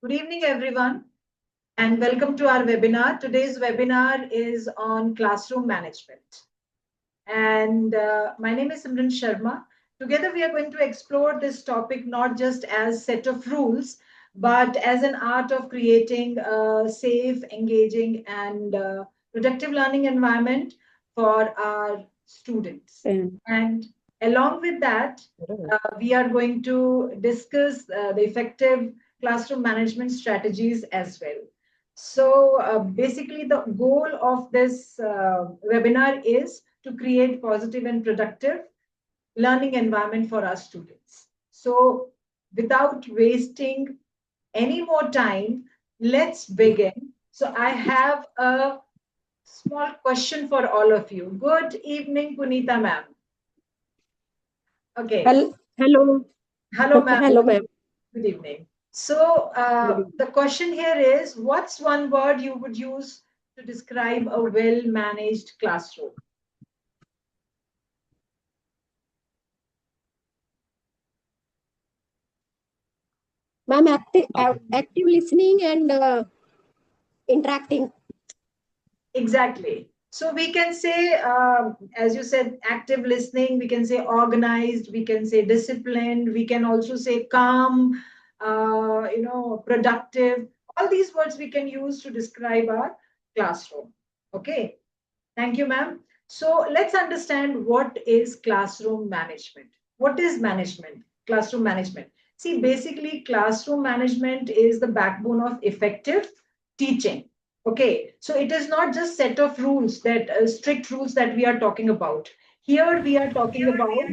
Good evening, everyone, and welcome to our webinar. Today's webinar is on classroom management. And my name is Simran Sharma. Together, we are going to explore this topic not just as set of rules, but as an art of creating a safe, engaging, and productive learning environment for our students. And along with that, we are going to discuss the effective classroom management strategies as well. So basically, the goal of this webinar is to create positive and productive learning environment for our students. So without wasting any more time, let's begin. So I have a small question for all of you. Good evening, Punita ma'am. Okay. Hello. Hello, ma'am. Hello, ma'am. Good evening. So the question here is, what's one word you would use to describe a well-managed classroom? Ma'am, active listening and interacting. Exactly. So we can say, as you said, active listening, we can say organized, we can say disciplined, we can also say calm, productive. All these words we can use to describe our classroom. Okay. Thank you, ma'am. So let's understand what is classroom management. What is management? Classroom management. See, basically, classroom management is the backbone of effective teaching. Okay, so it is not just set of rules that strict rules that we are talking about. Here we are talking about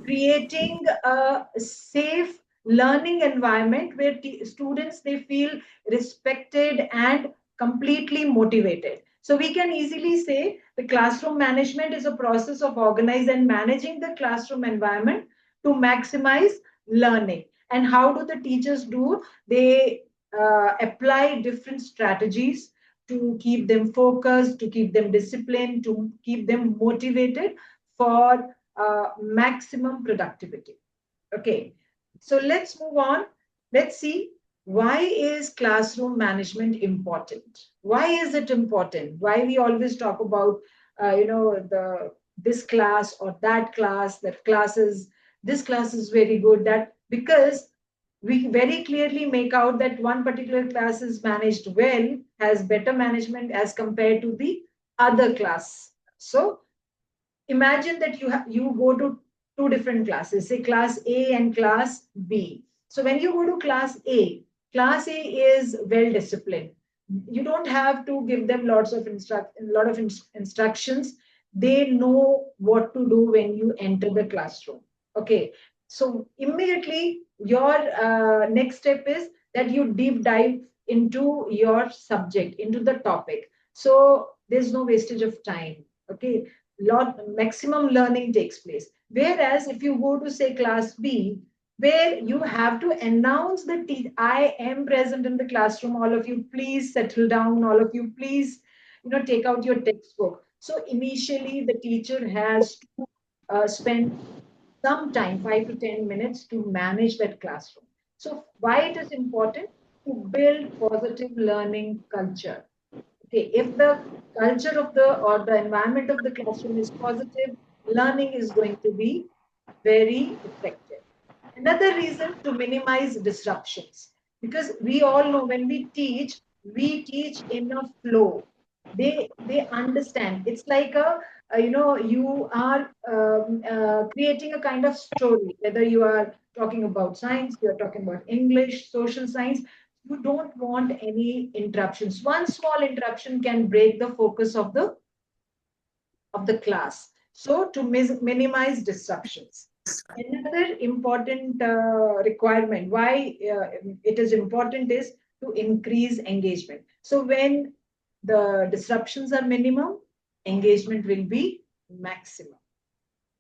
creating a safe learning environment where students they feel respected and completely motivated. So we can easily say the classroom management is a process of organizing and managing the classroom environment to maximize learning. And how do the teachers do? They apply different strategies to keep them focused, to keep them disciplined, to keep them motivated for maximum productivity. Okay, so let's move on. Let's see, why is classroom management important? Why is it important? Why we always talk about, the this class or that class, that classes, this class is very good. That because we very clearly make out that one particular class is managed well, has better management as compared to the other class. So imagine that you go to two different classes, say class A and class B. So when you go to class A is well disciplined. You don't have to give them instructions. They know what to do when you enter the classroom. Okay, so immediately your next step is that you deep dive into your subject, into the topic. So there's no wastage of time. Okay, lot maximum learning takes place. Whereas if you go to say class B, where you have to announce that I am present in the classroom, all of you please settle down, all of you please take out your textbook. So initially the teacher has to spend some time, 5 to 10 minutes, to manage that classroom. So why it is important? To build positive learning culture. Okay, if the culture of the or the environment of the classroom is positive, learning is going to be very effective. Another reason, to minimize disruptions, because we all know when we teach in a flow. They understand. It's like you are creating a kind of story. Whether you are talking about science, you are talking about English, social science, you don't want any interruptions. One small interruption can break the focus of the class. So to minimize disruptions. Another important requirement, why it is important, is to increase engagement. So when the disruptions are minimum, engagement will be maximum.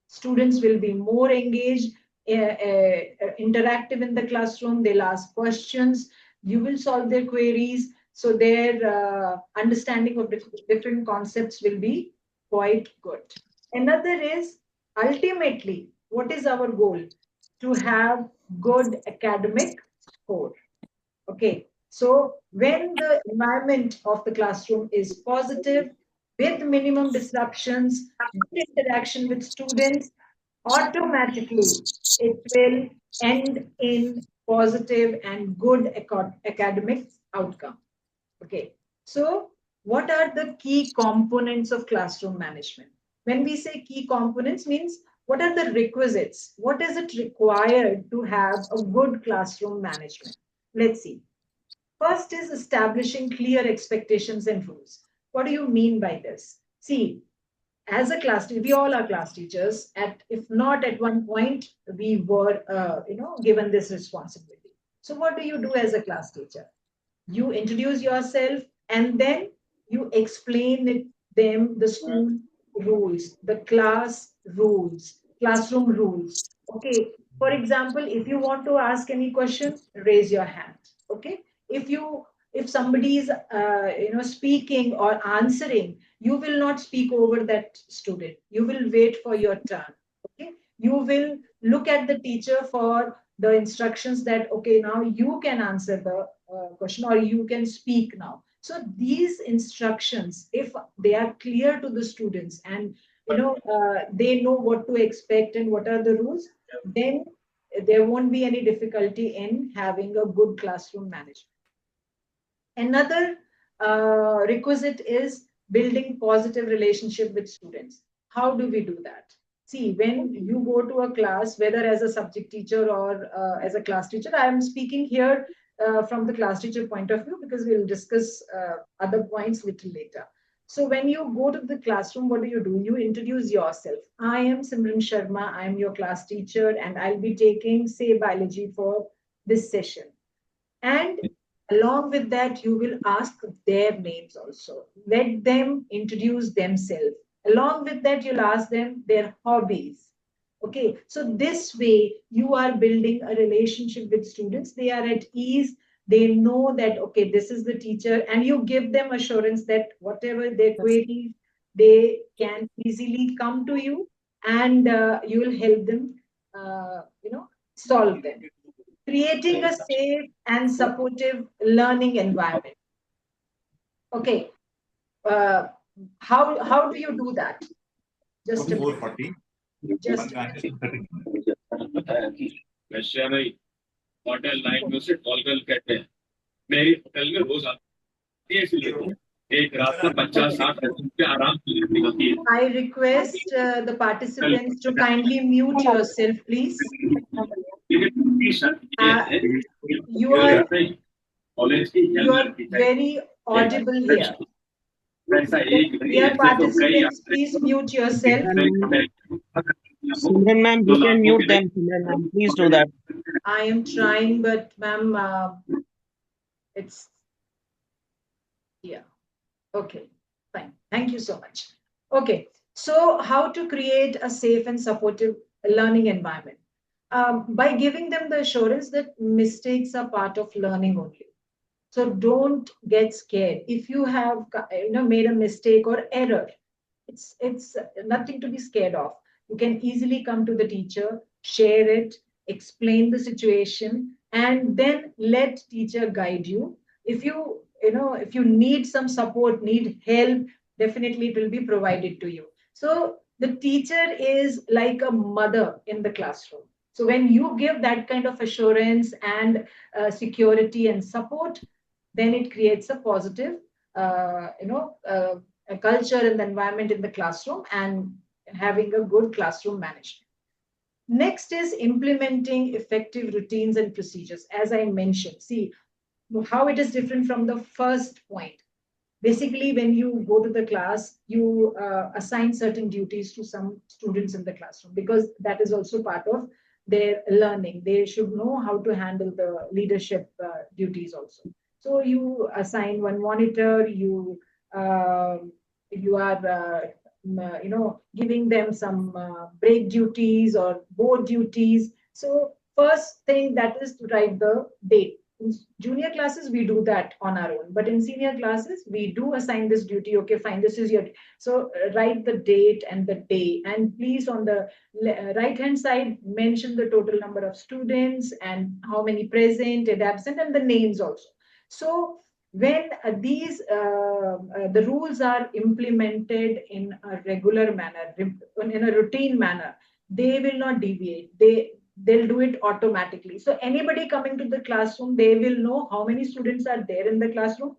Students will be more engaged, interactive in the classroom. They'll ask questions. You will solve their queries. So their understanding of different concepts will be quite good. Another is, ultimately, what is our goal? To have good academic score. Okay, so when the environment of the classroom is positive, with minimum disruptions, good interaction with students, automatically it will end in positive and good academic outcome. Okay, so what are the key components of classroom management? When we say key components, means what are the requisites? What is it required to have a good classroom management? Let's see. First is establishing clear expectations and rules. What do you mean by this? See, as a class teacher, we all are class teachers. At if not at one point, we were given this responsibility. So what do you do as a class teacher? You introduce yourself and then you explain them the school rules, the class rules, classroom rules. Okay, for example, if you want to ask any question, raise your hand. Okay, if somebody is speaking or answering, you will not speak over that student, you will wait for your turn. Okay, you will look at the teacher for the instructions that okay, now you can answer the question or you can speak now. So these instructions, if they are clear to the students and they know what to expect and what are the rules, then there won't be any difficulty in having a good classroom management. Another requisite is building positive relationship with students. How do we do that? See, when you go to a class, whether as a subject teacher or as a class teacher, I am speaking here from the class teacher point of view because we'll discuss other points little later. So when you go to the classroom, what do? You introduce yourself. I am Simran Sharma. I am your class teacher, and I'll be taking, say, biology for this session. And along with that, you will ask their names also. Let them introduce themselves. Along with that, you'll ask them their hobbies. Okay, so this way you are building a relationship with students. They are at ease. They know that, okay, this is the teacher, and you give them assurance that whatever their queries, they can easily come to you and you will help them, solve them. Creating a safe and supportive learning environment. Okay, uh, how do you do that? Just a minute. Just a minute. वैश्या नहीं hotel line में से call कर कहते हैं मेरी hotel में रोज आती है इसलिए तो एक रात में 50-60 रुपये आराम से निकलती है I request the participants to kindly mute yourself, please. You are very audible here. Dear participants, please mute yourself. Simran ma'am, you can mute them. Simran ma'am, please do that. I am trying, but ma'am, it's yeah. Okay, fine. Thank you so much. Okay, so how to create a safe and supportive learning environment? By giving them the assurance that mistakes are part of learning only. So don't get scared. If you have made a mistake or error, it's nothing to be scared of. You can easily come to the teacher, share it, explain the situation, and then let teacher guide you. If you need some support, need help, definitely it will be provided to you. So the teacher is like a mother in the classroom. So when you give that kind of assurance and security and support, then it creates a positive, a culture and the environment in the classroom and having a good classroom management. Next is implementing effective routines and procedures. As I mentioned, see how it is different from the first point. Basically, when you go to the class, you assign certain duties to some students in the classroom because that is also part of their learning. They should know how to handle the leadership duties also. So you assign one monitor, you are giving them some break duties or board duties. So first thing that is to write the date, In junior classes, we do that on our own, but in senior classes, we do assign this duty. Okay, fine, this is your. So write the date and the day, and please on the right hand side mention the total number of students and how many present and absent and the names also. So when the rules are implemented in a regular manner, in a routine manner, they will not deviate. They'll do it automatically. So anybody coming to the classroom, they will know how many students are there in the classroom.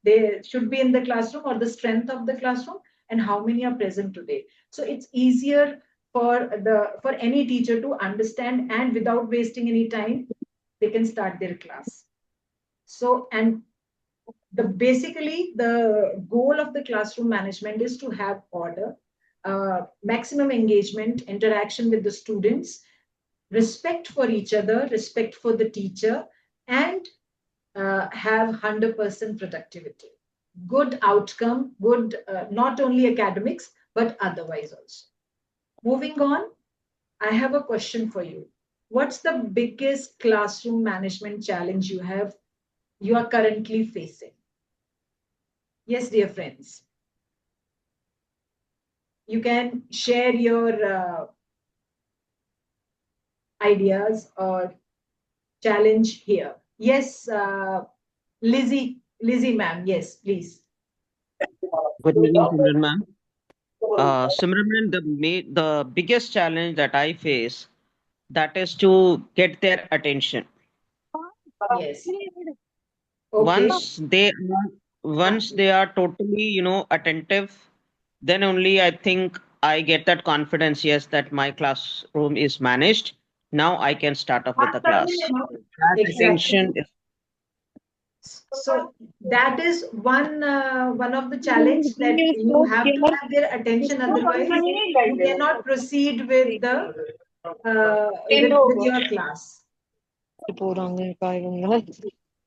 They should be in the classroom, or the strength of the classroom, and how many are present today. So it's easier for any teacher to understand, and without wasting any time, they can start their class. So, and basically the goal of the classroom management is to have order, maximum engagement, interaction with the students, respect for each other, respect for the teacher, and have 100% productivity. Good outcome, good, not only academics, but otherwise also. Moving on, I have a question for you. What's the biggest classroom management challenge you are currently facing? Yes, dear friends. You can share your ideas or challenge here. Yes, Lizzie ma'am. Yes, please. Good evening, Simran ma'am. Simran ma'am, the biggest challenge that I face, that is to get their attention. Yes. Okay. Once they are totally, attentive, then only I think I get that confidence, yes, that my classroom is managed. Now I can start off with the class. That Exactly. attention is So that is one of the challenge, that you have to have their attention. Otherwise, you cannot proceed with the with your class.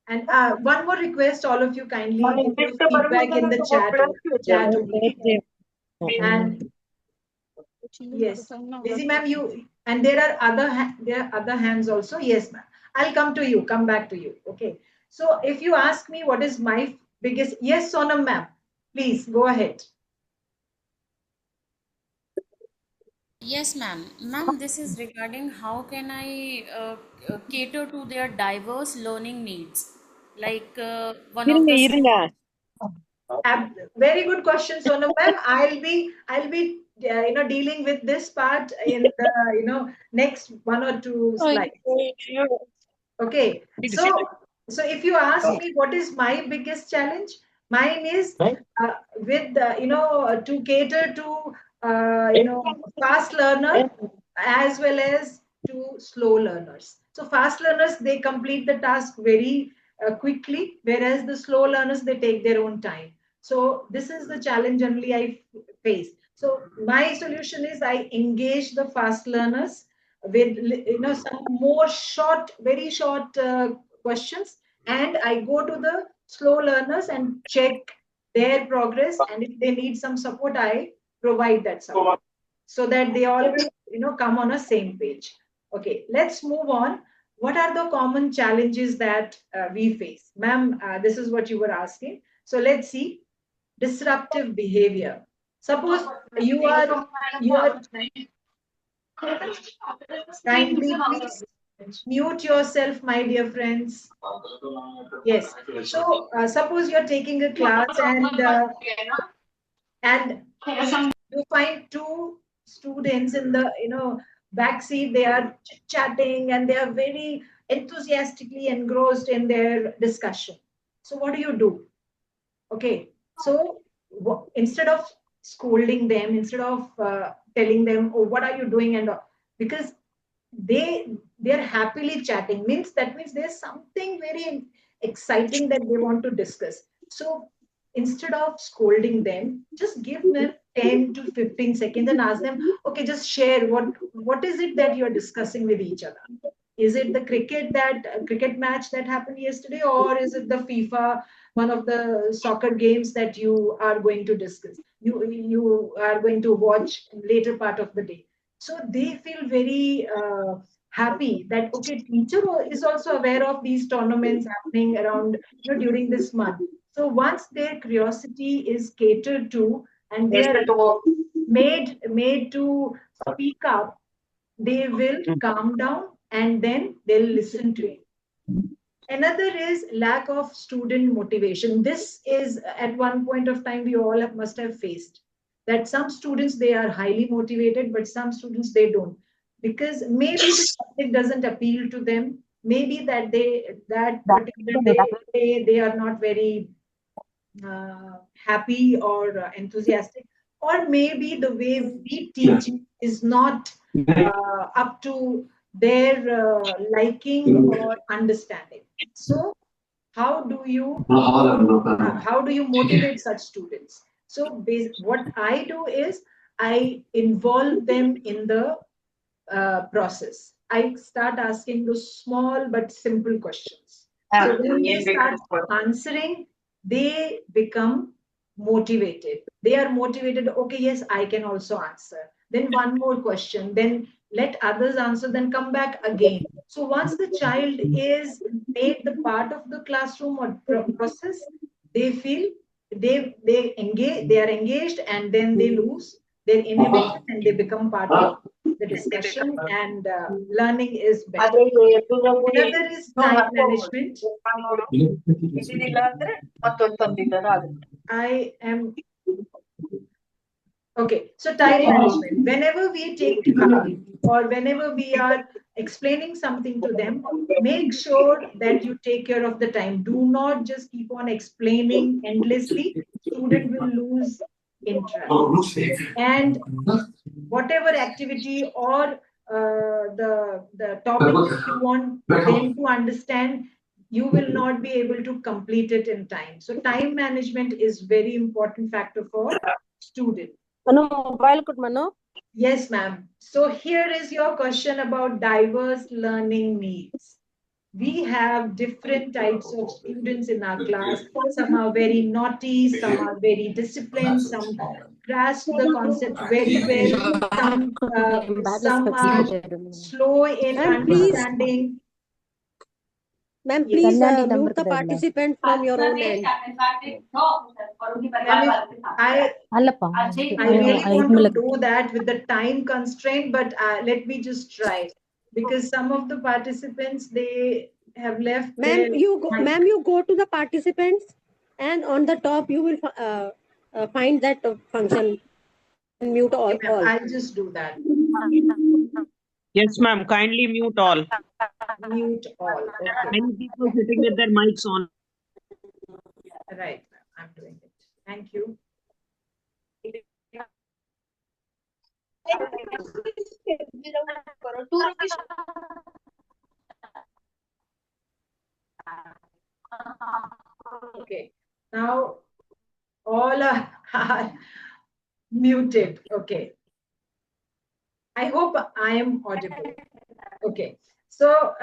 And one more request, all of you kindly give your feedback in the chat only. And yes, Lizzie ma'am, you, and there are there are other hands also. Yes, ma'am. I'll come to you. Come back to you. Okay. So if you ask me what is my biggest, yes, Sonam ma'am, please go ahead. Yes, ma'am. Ma'am, this is regarding how can I cater to their diverse learning needs. Like one of the Very good question, Sonam ma'am. I'll be dealing with this part in the next one or two slides. Okay, so if you ask me what is my biggest challenge, mine is with to cater to fast learner as well as to slow learners. So fast learners, they complete the task very quickly, whereas the slow learners, they take their own time. So this is the challenge generally I face. So my solution is I engage the fast learners with some more short, very short questions, and I go to the slow learners and check their progress, and if they need some support, I provide that support so that they all come on a same page. Okay, let's move on. What are the common challenges that we face, ma'am? This is what you were asking. So let's see. Disruptive behavior. Suppose you are kindly please mute yourself, my dear friends. Yes. So suppose you're taking a class, and you find two students in the back seat. They are chatting and they are very enthusiastically engrossed in their discussion. So what do? Okay, so instead of scolding them, instead of telling them, "Oh, what are you doing?" and because they're happily chatting, means that means there's something very exciting that they want to discuss. So instead of scolding them, just give them 10 to 15 seconds and ask them, okay, just share what is it that you're discussing with each other. Is it the cricket match that happened yesterday, or is it the FIFA, one of the soccer games that you are going to discuss? You are going to watch later part of the day. So they feel very happy that okay, teacher is also aware of these tournaments happening around, during this month. So once their curiosity is catered to and they are made to speak up, they will calm down and then they'll listen to you. Another is lack of student motivation. This is at one point of time we all must have faced that some students they are highly motivated, but some students they don't, because maybe the subject doesn't appeal to them. Maybe that particular day they are not very happy or enthusiastic, or maybe the way we teach is not up to their liking or understanding. So how do you motivate such students? So what I do is I involve them in the process. I start asking those small but simple questions. So when they start answering, they become motivated. They are motivated. Okay, yes, I can also answer. Then one more question. Then let others answer. Then come back again. So once the child is made the part of the classroom or process, they feel they engage. They are engaged, and then they lose their inhibition and they become part of the discussion, and learning is better. Another is time management. I am okay. So time management. Whenever we take time or whenever we are explaining something to them, make sure that you take care of the time. Do not just keep on explaining endlessly. Student will lose interest. And whatever activity or the topic that you want them to understand, you will not be able to complete it in time. So time management is very important factor for student. Yes, ma'am. So here is your question about diverse learning needs. We have different types of students in our class. Some are very naughty, some are very disciplined, some grasp the concept very well, some are slow in Ma'am, please, understanding. ma'am, Yes. please mute the participant from your own end. Ma'am, I really want to do that with the time constraint, but let me just try, because some of the participants they have left their Ma'am, you go to the participants, and on the top you will find that function and mute Okay, ma'am, all. I'll just do that. Yes, ma'am. Kindly mute all. Mute all. Okay. Many people sitting with their mics on. Right, ma'am. I'm doing it. Thank you. Okay. Now all are muted. Okay. I hope I am audible. Okay. So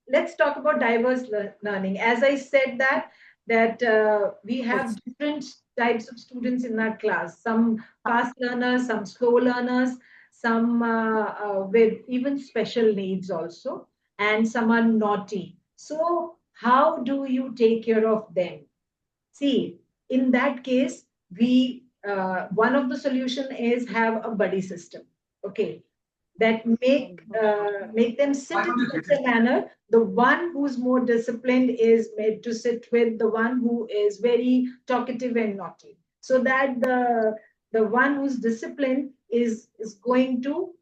let's talk about diverse learning. As I said that we have different types of students in our class. Some fast learners, some slow learners, some with even special needs also, and some are naughty. So how do you take care of them? See, in that case, we one of the solution is have a buddy system. Okay, that make them sit in such a manner. The one who's more disciplined is made to sit with the one who is very talkative and naughty, so that the one who's disciplined is going to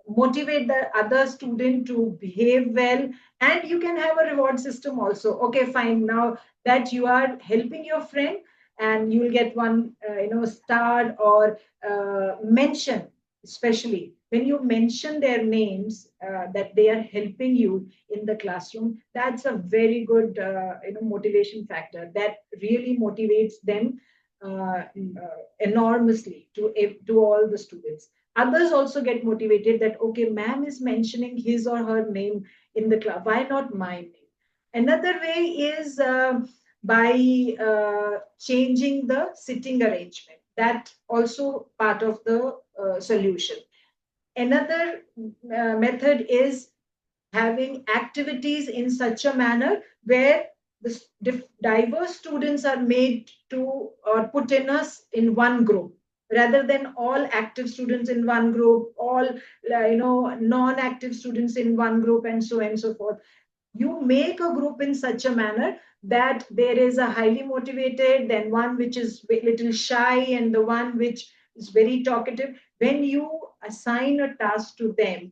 motivate the other student to behave well. And you can have a reward system also. Okay, fine, now that you are helping your friend, and you will get one star or mention, especially when you mention their names, that they are helping you in the classroom. That's a very good motivation factor that really motivates them enormously to all the students. Others also get motivated that okay, ma'am is mentioning his or her name in the class, why not my name? Another way is by changing the sitting arrangement. That also part of the solution. Another method is having activities in such a manner where the diverse students are made to or put in one group rather than all active students in one group, all non-active students in one group, and so on and so forth. You make a group in such a manner that there is a highly motivated, then one which is a little shy, and the one which is very talkative. When you assign a task to them,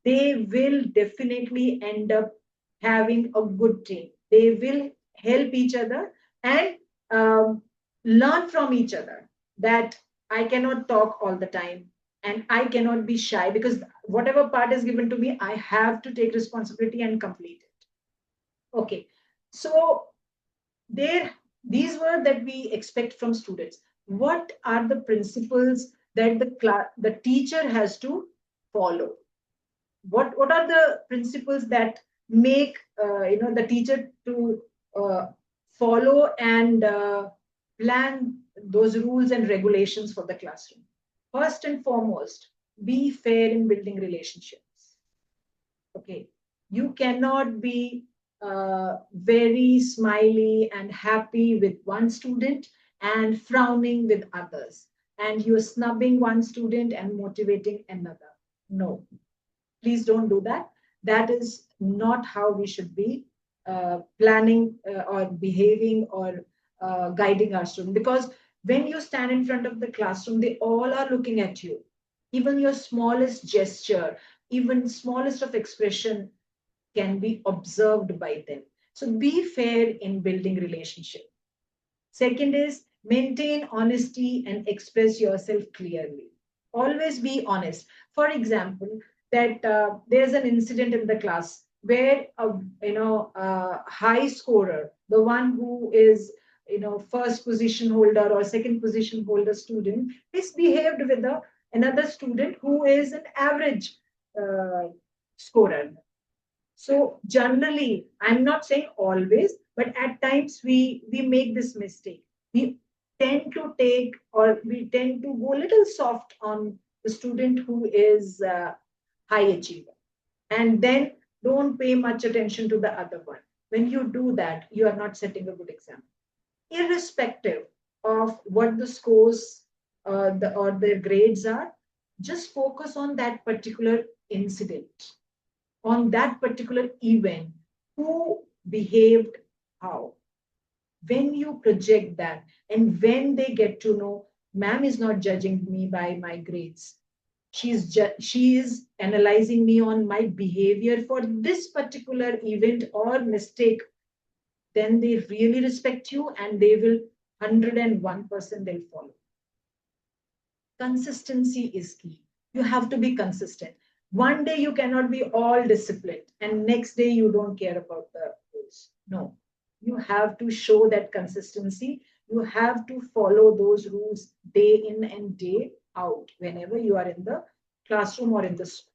they will definitely end up having a good team. They will help each other and learn from each other that I cannot talk all the time and I cannot be shy, because whatever part is given to me, I have to take responsibility and complete it. Okay. So there, these were that we expect from students. What are the principles that the teacher has to follow? What are the principles that make the teacher to uh, follow and plan those rules and regulations for the classroom? First and foremost, be fair in building relationships. Okay, you cannot be very smiley and happy with one student and frowning with others, and you're snubbing one student and motivating another. No, please don't do that. That is not how we should be planning or behaving or guiding our students. Because when you stand in front of the classroom, they all are looking at you. Even your smallest gesture, even smallest of expression can be observed by them. So be fair in building relationship. Second is maintain honesty and express yourself clearly. Always be honest. For example, that there's an incident in the class where a high scorer, the one who is first position holder or second position holder student, misbehaved with another student who is an average uh, scorer. So generally, I'm not saying always, but at times we make this mistake. We tend to take, or we tend to go a little soft on the student who is high achiever, and then don't pay much attention to the other one. When you do that, you are not setting a good example. Irrespective of what the scores or their grades are, just focus on that particular incident, on that particular event, who behaved how. When you project that, and when they get to know, ma'am is not judging me by my grades, she is analyzing me on my behavior for this particular event or mistake, then they really respect you and they will 101% they'll follow. Consistency is key. You have to be consistent. One day you cannot be all disciplined, and next day you don't care about the rules. No, you have to show that consistency. You have to follow those rules day in and day out whenever you are in the classroom or in the school.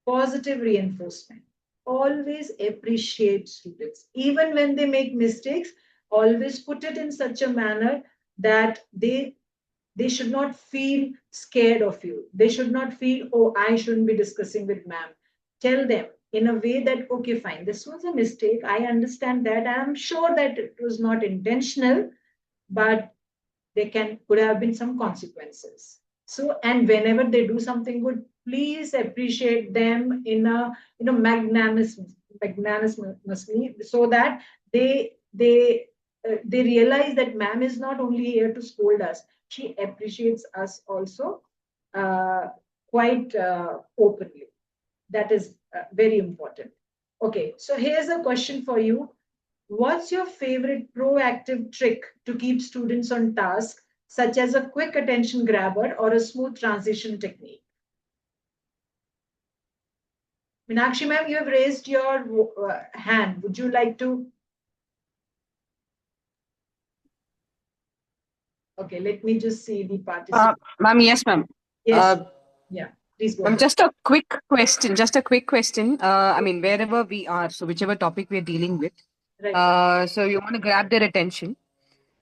Positive reinforcement. Always appreciate students. Even when they make mistakes, always put it in such a manner that they should not feel scared of you. They should not feel, oh, I shouldn't be discussing with ma'am. Tell them in a way that, okay, fine, this was a mistake. I understand that. I'm sure that it was not intentional, but there could have been some consequences. So, and whenever they do something good, please appreciate them in a magnanimously, so that they realize that ma'am is not only here to scold us; she appreciates us also uh, quite openly. That is very important. Okay, so here's a question for you. What's your favorite proactive trick to keep students on task, such as a quick attention grabber or a smooth transition technique? Meenakshi ma'am, you have raised your hand. Would you like to? Okay, let me just see the participants. Ma'am, yes, ma'am. Yes. Yeah, please go Ma'am, ahead. just a quick question. Just a quick question. I mean, wherever we are, so whichever topic we're dealing with, Right. so you want to grab their attention.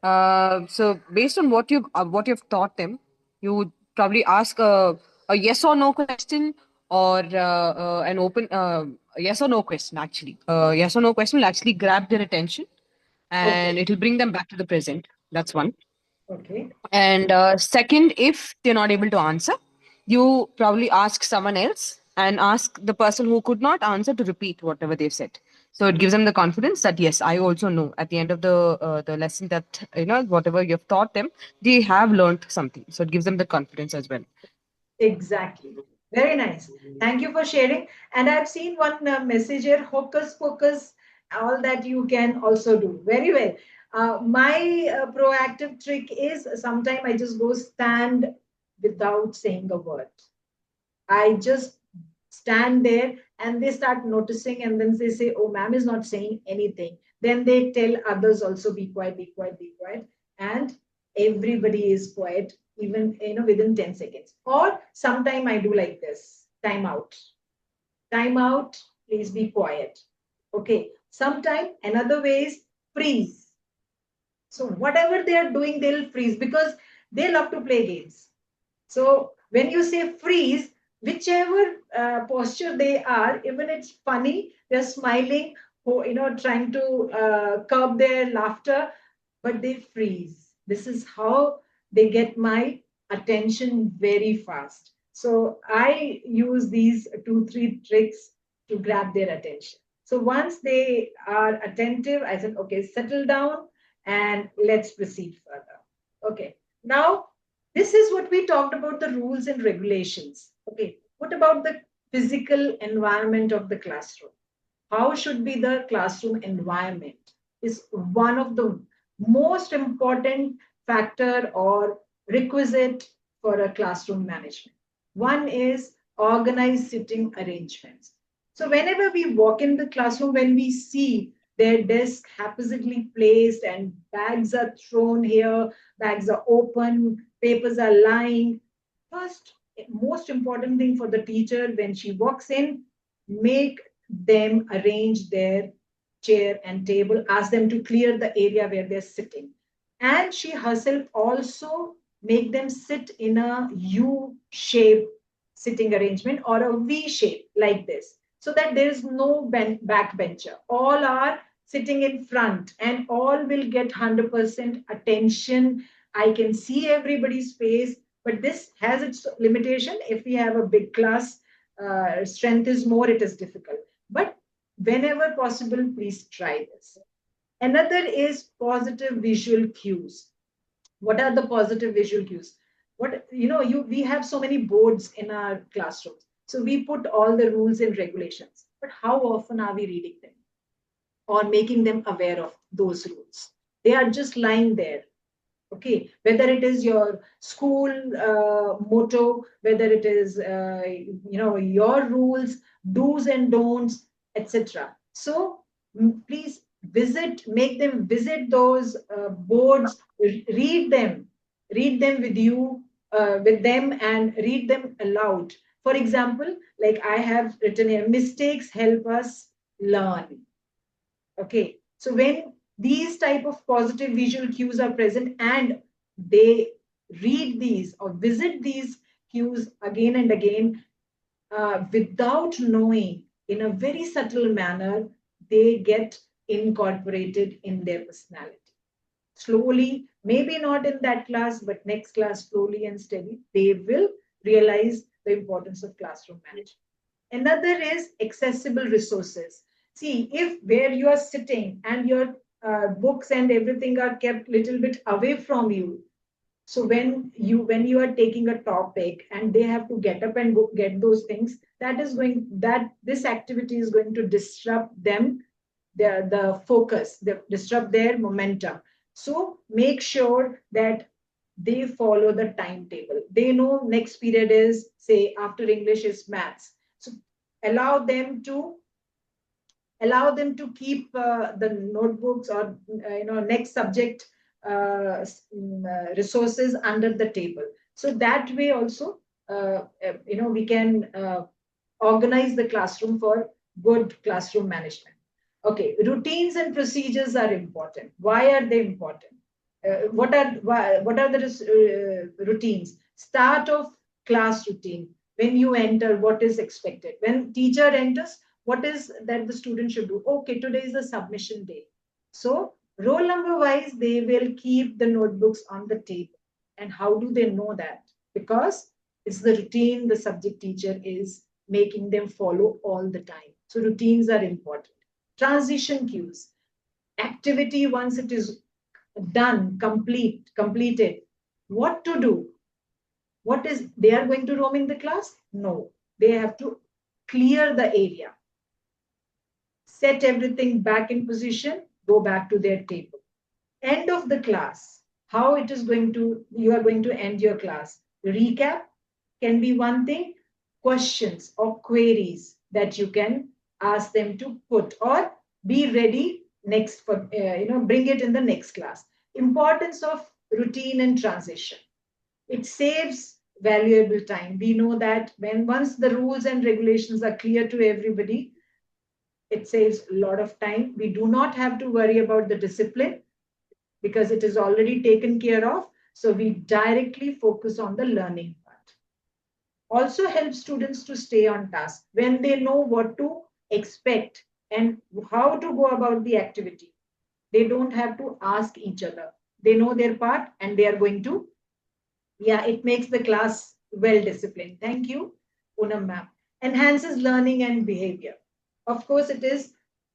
So based on what you've taught them, you would probably ask a a yes or no question, or an open yes or no question, actually. Yes or no question will actually grab their attention Okay. and it will bring them back to the present. That's one. Okay. And second, if they're not able to answer, you probably ask someone else and ask the person who could not answer to repeat whatever they've said. So it gives them the confidence that yes, I also know at the end of the lesson that whatever you've taught them, they have learned something. So it gives them the confidence as well. Exactly. Very nice. Thank you for sharing. And I've seen one message here, hocus pocus, all that you can also do. Very well. My proactive trick is sometimes I just go stand without saying a word. I just stand there and they start noticing, and then they say, oh, ma'am is not saying anything. Then they tell others also, be quiet, be quiet, be quiet. And everybody is quiet, even within 10 seconds. Or sometime I do like this, time out. Time out, please be quiet. Okay. Sometime another way is freeze. So whatever they are doing, they'll freeze because they love to play games. So when you say freeze, whichever posture they are, even it's funny, they're smiling, trying to curb their laughter, but they freeze. This is how they get my attention very fast. So I use these 2, 3 tricks to grab their attention. So once they are attentive, I said, okay, settle down and let's proceed further. Okay. Now, this is what we talked about, the rules and regulations. Okay. What about the physical environment of the classroom? How should be the classroom environment is one of the most important factor or requisite for a classroom management. One is organized sitting arrangements. So whenever we walk in the classroom, when we see their desk haphazardly placed and bags are thrown here, bags are open, papers are lying, first most important thing for the teacher when she walks in, make them arrange their chair and table, ask them to clear the area where they're sitting. And she herself also make them sit in a U shape sitting arrangement or a V shape like this, so that there is no backbencher. All are sitting in front and all will get 100% attention. I can see everybody's face, but this has its limitation. If we have a big class, strength is more, it is difficult. But whenever possible, please try this. Another is positive visual cues. What are the positive visual cues? What we have so many boards in our classrooms. So we put all the rules and regulations. But how often are we reading them or making them aware of those rules? They are just lying there. Okay, whether it is your school motto, whether it is your rules, do's and don'ts, etc. So please make them visit those boards, read them with you, with them, and read them aloud. For example, like I have written here, mistakes help us learn. Okay, so when these type of positive visual cues are present and they read these or visit these cues again and again, without knowing, in a very subtle manner, they get incorporated in their personality. Slowly, maybe not in that class, but next class, slowly and steady, they will realize the importance of classroom management. Another is accessible resources. See, if where you are sitting and your books and everything are kept little bit away from you, so when you are taking a topic and they have to get up and go get those things, that this activity is going to disrupt them, the focus, disrupt their momentum. So make sure that they follow the timetable. They know next period is, say, after English is maths. So allow them to keep the notebooks or next subject resources under the table. So that way also we can organize the classroom for good classroom management. Okay, routines and procedures are important. Why are they important? What are the routines? Start of class routine. When you enter, what is expected? When teacher enters, what is that the student should do? Okay, today is the submission day. So roll number wise, they will keep the notebooks on the table. And how do they know that? Because it's the routine the subject teacher is making them follow all the time. So routines are important. Transition cues. Activity, once it is done, completed, what to do? What is, they are going to roam in the class? No, they have to clear the area, set everything back in position, go back to their table. End of the class, how it is going to, you are going to end your class. Recap can be one thing, questions or queries that you can ask them to put, or be ready next for, bring it in the next class. Importance of routine and transition. It saves valuable time. We know that when once the rules and regulations are clear to everybody, it saves a lot of time. We do not have to worry about the discipline because it is already taken care of. So we directly focus on the learning part. Also helps students to stay on task when they know what to expect and how to go about the activity. They don't have to ask each other. They know their part and they are going to, yeah, it makes the class well disciplined. Thank you, Poonam ma'am. Enhances learning and behavior. Of course, it is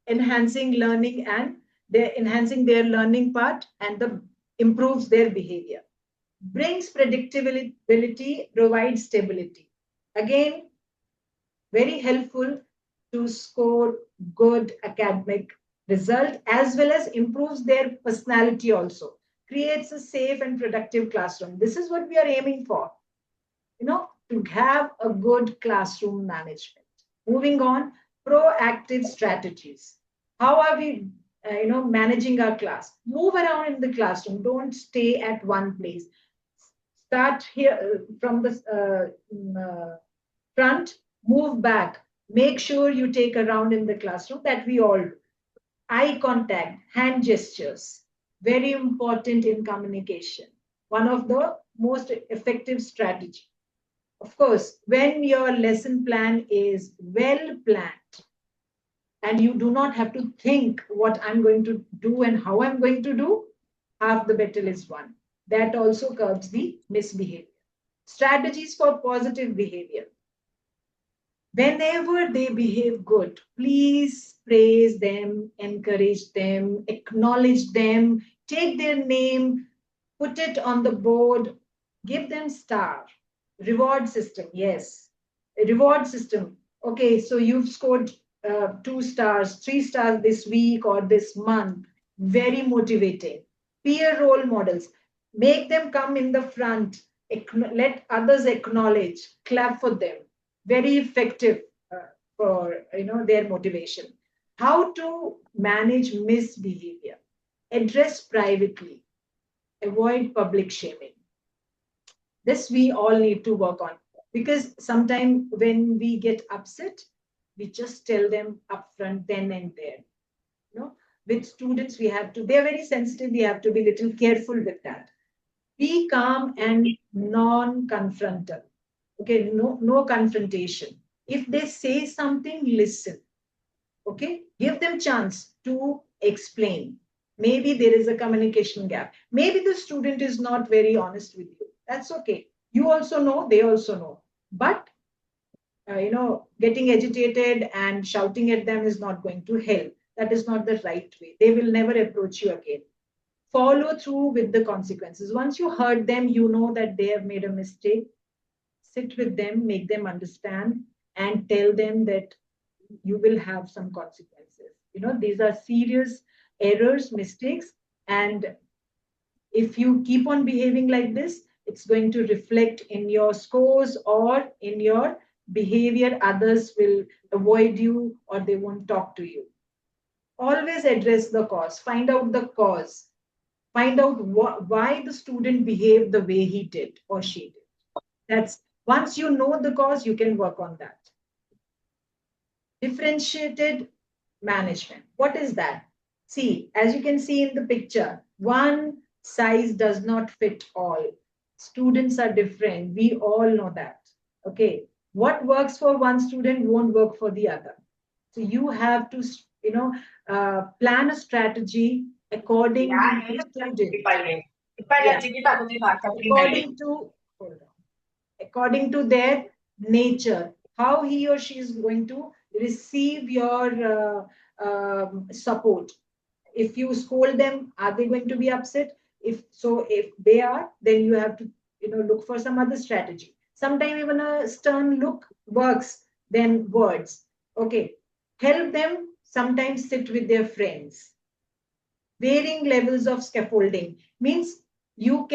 enhancing learning and they're enhancing their learning part and the improves their behavior. Brings predictability, provides stability. Again, very helpful to score good academic result as well as improves their personality also. Creates a safe and productive classroom. This is what we are aiming for, to have a good classroom management. Moving on, proactive strategies. How are we, managing our class? Move around in the classroom. Don't stay at one place. Start here from the front, move back. Make sure you take a round in the classroom that we all do. Eye contact, hand gestures, very important in communication. One of the most effective strategy. Of course, when your lesson plan is well planned and you do not have to think what I'm going to do and how I'm going to do, half the battle is won. That also curbs the misbehavior. Strategies for positive behavior. Whenever they behave good, please praise them, encourage them, acknowledge them, take their name, put it on the board, give them star. Reward system, yes. A reward system. Okay, so you've scored 2 stars, 3 stars this week or this month. Very motivating. Peer role models. Make them come in the front. Let others acknowledge. Clap for them. Very effective for their motivation. How to manage misbehavior. Address privately. Avoid public shaming. This we all need to work on because sometimes when we get upset, we just tell them upfront then and there. With students, we have to, they're very sensitive, we have to be a little careful with that. Be calm and non-confrontal. Okay, no confrontation. If they say something, listen. Okay, give them chance to explain. Maybe there is a communication gap. Maybe the student is not very honest with you. That's okay. You also know, they also know. But getting agitated and shouting at them is not going to help. That is not the right way. They will never approach you again. Follow through with the consequences. Once you heard them, you know that they have made a mistake. Sit with them, make them understand, and tell them that you will have some consequences. These are serious errors, mistakes, and if you keep on behaving like this, it's going to reflect in your scores or in your behavior. Others will avoid you or they won't talk to you. Always address the cause. Find out the cause. Find out why the student behaved the way he did or she did. That's once you know the cause, you can work on that. Differentiated management. What is that? See, as you can see in the picture, one size does not fit all. Students are different. We all know that. Okay. What works for one student won't work for the other. So you have to, plan a strategy according to the student. Yeah. According to, hold on, according to their nature, how he or she is going to receive your support. If you scold them, are they going to be upset? If so, if they are, then you have to, look for some other strategy. Sometimes even a stern look works than words. Okay, help them sometimes sit with their friends. Varying levels of scaffolding means you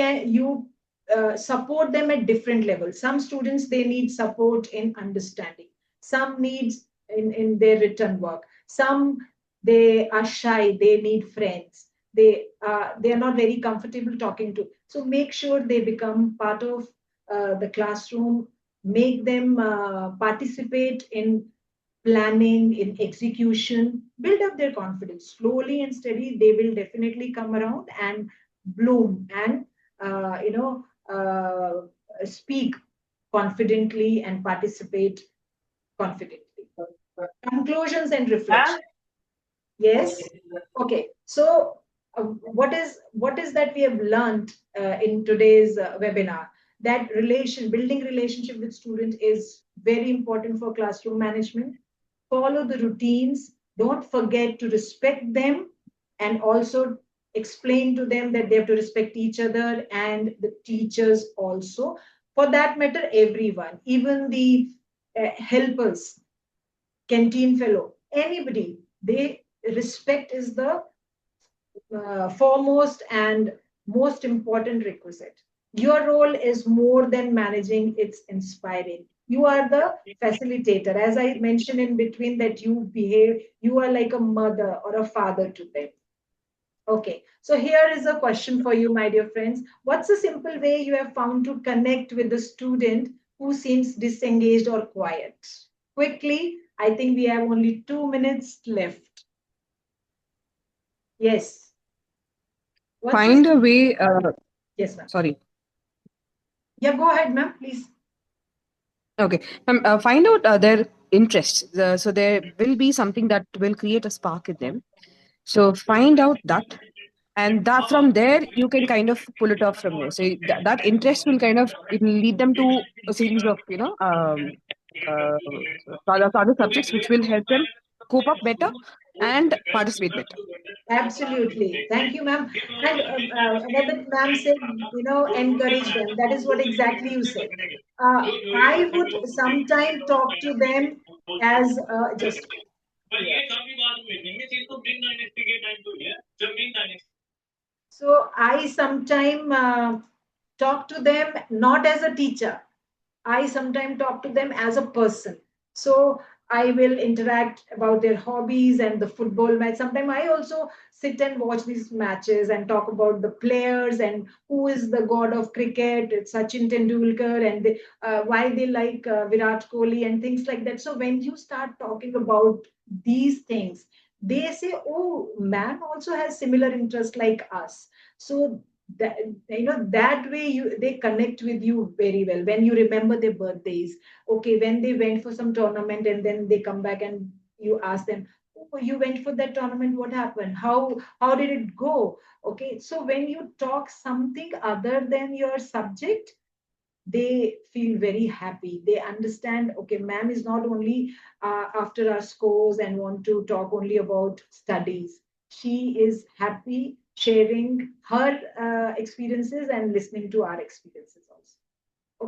support them at different levels. Some students, they need support in understanding, some needs in their written work, some they are shy, they need friends, they are not very comfortable talking to. So make sure they become part of the classroom, make them participate in planning, in execution, build up their confidence. Slowly and steady, they will definitely come around and bloom and, speak confidently and participate confidently. Conclusions and reflection. Yes. Okay. So, what is that we have learned in today's webinar? That building relationship with student is very important for classroom management. Follow the routines. Don't forget to respect them, and also explain to them that they have to respect each other and the teachers also. For that matter, everyone, even the helpers, canteen fellow, anybody, they respect is the foremost and most important requisite. Your role is more than managing, it's inspiring. You are the facilitator. As I mentioned in between, that you are like a mother or a father to them. Okay, so here is a question for you, my dear friends. What's a simple way you have found to connect with the student who seems disengaged or quiet? Quickly, I think we have only 2 minutes left. Yes. What's Find a way. Yes, ma'am. Sorry. Yeah, go ahead, ma'am, please. Okay. Find out their interests. So there will be something that will create a spark in them. So find out that, and that from there you can kind of pull it off from there. So that interest will kind of, it will lead them to a series of uh, other subjects which will help them cope up better and participate better. Absolutely. Thank you, ma'am. And another ma'am said, encourage them. That is what exactly you said. I would sometime talk to them as just. So I sometime talk to them not as a teacher. I sometimes talk to them as a person. So I will interact about their hobbies and the football match. Sometimes I also sit and watch these matches and talk about the players and who is the god of cricket, it's Sachin Tendulkar, and why they like Virat Kohli and things like that. So when you start talking about these things, they say, "Oh, man also has similar interest like us." So that, that way they connect with you very well when you remember their birthdays. Okay, when they went for some tournament and then they come back and you ask them, oh, you went for that tournament, what happened, how did it go? Okay, so when you talk something other than your subject, they feel very happy. They understand, okay, ma'am is not only after our scores and want to talk only about studies. She is happy sharing her experiences and listening to our experiences also.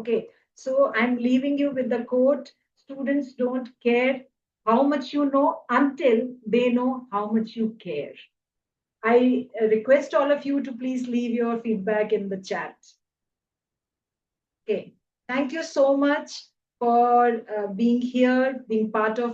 Okay, so I'm leaving you with the quote: students don't care how much you know until they know how much you care. I request all of you to please leave your feedback in the chat. Okay, thank you so much for being here, being part of